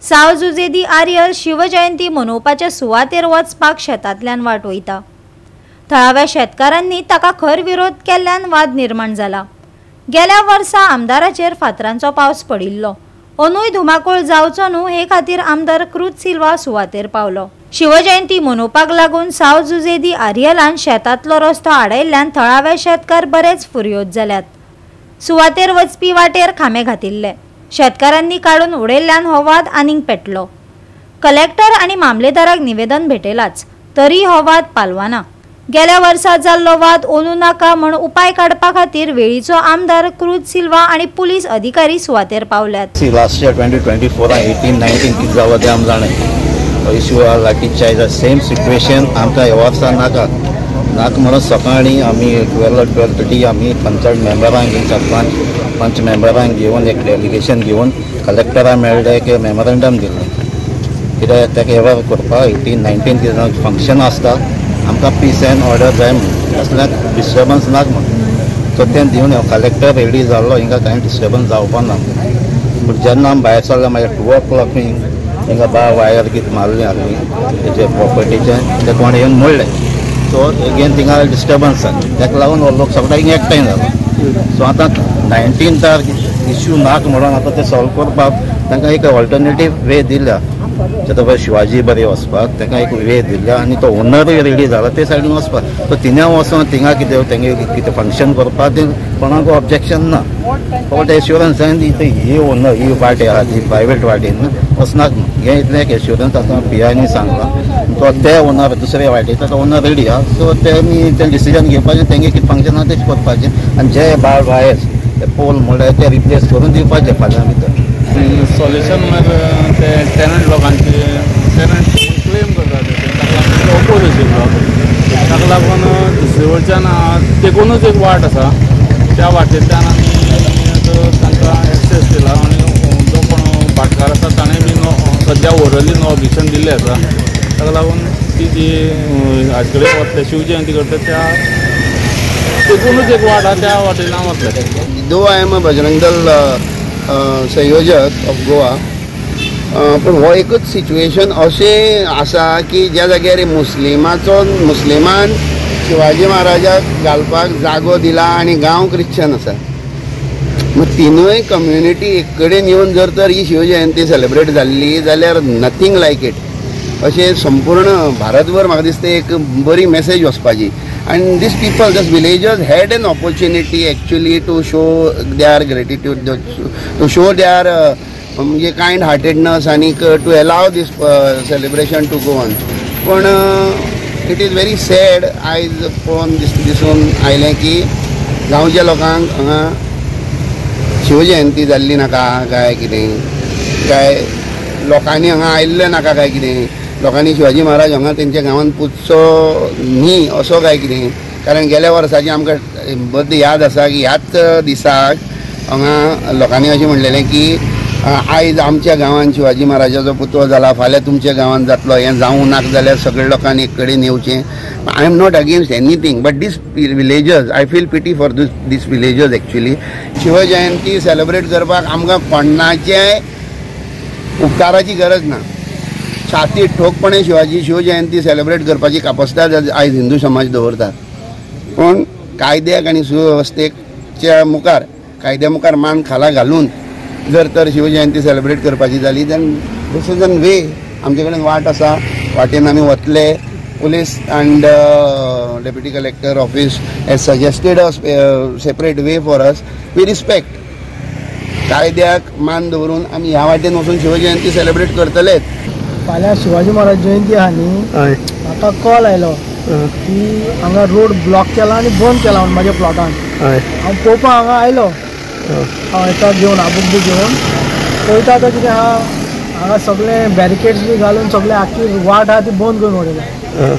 साव जुजेदी आर्यल शिवजयंती मनोवपाच्या सुवातेर वचपाक शेतांतल्यान वाट वयता। थळाव्या शेतकारांनी ताका खर विरोध केल्ल्यान वाद निर्माण जाला। गेल्या वर्सा आमदाराचेर फातरांचो पावस पडिल्लो। अंदूय धुमाकूळ जावचो न्हू हे खातीर आमदार क्रूज सिल्वा सुवातेर पावलो। शिवजयंती मनोवपाक लागून साव जुजेदी आर्यलान शेतांतलो रस्तो आडायल्ल्यान थळावे शेतकार बरेच फुर्योज जाल्यात। सुवातेर वचपी वाटेर खांबे घातिल्ले। शेतकारांनी काडून उडयल्ल्यान हो वाद आनीक पेटलो। कलेक्टर आनी मामलेदाराक निवेदन भेटयलाच तरी हो वाद पालवाना। गेल्या वर्सा जाल्लो वाद ओलू नाका म्हण उपाय काडपा खातीर वेळीचो आमदार क्रूज सिल्वा आनी पुलीस अधिकारी सुवातेर पावल्यात। लास्ट इयर 2024 18-19 कितें जालो तें आमी जाणाय। Issue are like it same situation आमकां ह्या वर्सा नाका म्हणून सकाळीं आमी 12:30 आमी पंचायत मेंबरांक सरपंच पंच मेंबरांक घेवन एक डेलिगेशन घेवन कलेक्टराक मेळ्ळे की मेमोरेंडम दिलें कित्याक ताका एवर करपाक 18-19 कितें फंक्शन आसता आमकां पीस एंड ऑर्डर जाय म्हणून असल्याक डिस्टर्बन्स नाक म्हणून सो तें दिवन कलेक्टर रेडी जाल्लो हिंगा कांय डिस्टर्बन्स जावपा ना। बट जेन्ना आमी भायर सरले मागीर 2 o'clock हिंगा वायर कितें मारली आहली तेजे प्रॉपर्टीचें ते कोण येवन मोडलें सो अगेन थिंगा डिस्टर्बन्स जालें ताका लागून हो लोक सगळ्यांक एकठांय जालो। सो आतां 19th इश्यू नाक म्हणून आतां ते सॉल्व करपाक तांकां एक ऑल्टरनेटीव वे दिल्या तो शिवाजी बरें वचपाक ताका एक वे दिल्या आनी तो ओनरूय रेडी जाला ते सायडीन वचपाक सो तिने वचोन थिंगा कितें तेंगे कितें फंक्शन करपाक ते कोणाक ऑब्जेक्शन ना। बट एश्युरन्सान ही ओनर ही वाट आहा ती प्रायवेट वाटेन वचनाक हें इतलें एक एश्युरन्स आतां पियानी सांगलां तो ते ओनर दुसरे वाटेन तो ओनर रेडी आहा सो तेमी तें डिसिजन घेवपाचें तेंगे कितें फंक्शन आहा तें करपाचें आनी जे वायर्स ते पोल म्हणल्यार ते रिप्लेस करून दिवपाचें फाल्यां भितर। सॉल्युशन म्हळ्यार ते टॅनंट लोकांचे टॅनंट क्लेम करतात ऑपोजिशन ताका लागून दुसरे वयच्यान तेकूनच एक वाट आसा त्या वाटेंतल्यान आमी तांकां एक्सेस दिला आनी जो कोण भाटकार आसा ताणें बी सद्या ओरली नो ऑब्जेक्शन दिल्लें आसा ताका लागून ती जी हाजे कडेन वतले शिवजयंती करता त्या तेकूनच एक वाट आहा त्या वाटेन हांव वतलें। दो I am a Bajrang Dal संयोजक ऑफ गोवा पण हो एकच सिच्युएशन अशें आसा की ज्या जाग्यार मुस्लिमान शिवाजी महाराजाक घालपाक जागो दिला आनी गांव क्रिश्चन आसा मग तिनूय कम्युनिटी एक कडेन येवन जर तर ही शिवजयंती सेलिब्रेट जाल्ली जाल्यार नथींग लायक इट अशें संपूर्ण भारतभर म्हाका दिसता एक बरी मेसेज वचपाची। And these people, these villagers had an opportunity actually to show their gratitude, to show their kind-heartedness and to allow this celebration to go on. But it is very sad. I found this one आयलें की गांवच्या लोकांक हांगा शिवजयंती जाल्ली नाका काय कितें काय लोकांनी हांगा आयिल्ले नाका काय कितें लोकांनी शिवाजी महाराज हांगा तेंच्या गांवांत पुजचो न्ही असो काय कितें कारण गेल्या वर्साची आमकां बद्द याद आसा की ह्याच दिसाक हांगा लोकांनी अशें म्हणलेलें की आयज आमच्या गांवांत शिवाजी महाराजाचो पुतळो जाला फाल्यां तुमच्या गांवांत जातलो हें जावं नाका जाल्यार सगळे लोकांनी एक कडेन येवचें। I am not against anything but these villagers I feel pity for these villagers actually Shivjayanti celebrate करपाक आमकां कोणाचेय उपकाराची गरज ना। छाती ठोकपणे शिवजयंती सेलिब्रेट करपाची कापासिटी आयज हिंदू समाज दवरता पण कायद्याक आनी सुवेवस्थेच्या मुखार कायद्या मुखार मान खाला घालून जर तर शिवजयंती सेलिब्रेट करपाची जाली then this is an way आमचे कडेन वाट आसा वाटेन आमी वतले। Police and deputy collector office has suggested a separate way for us we respect कायद्याक मान दवरून आमी ह्या वाटेन वचून शिवजयंती सेलिब्रेट करतलेच। फाल्यां शिवाजी महाराज जयंती आहा न्ही म्हाका कॉल आयलो की हांगा रोड ब्लॉक केला आनी बंद केला म्हणून म्हाज्या प्लॉटान हांव पळोवपाक हांगा आयलो हांव एका घेवन आबूक बी घेवन पळयता आतां कितें आहा हांगा सगळे बॅरिकेड्स बी घालून सगळे आख्खी वाट आहा ती बंद करून उडयल्या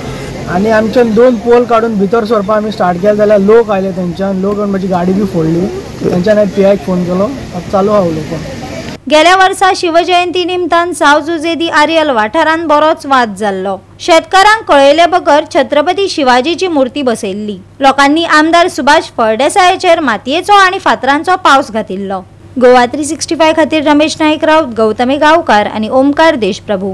आनी आमच्यान 2 पोल काडून भितर सरपाक आमी स्टार्ट केलें जाल्यार लोक आयले तेंच्यान लोक म्हजी गाडी बी फोडली तेंच्यान हांवें PIक फोन केलो आतां चालू आहा उलोवपाक। गेल्या वर्सा शिवजयंती निमतान साव जुजेदी आर्यल वाठारांत बरोच वाद जाल्लो। शेतकारांक कळयले बगर छत्रपती शिवाजीची मूर्ती बसयल्ली। लोकांनी आमदार सुभाष फळदेसायाचेर मातयेचो आनी फातरांचो पावस घातिल्लो। गोवा 365 खातीर रमेश नाईक राऊत, गौतमी गांवकार आणि ओमकार देशप्रभू.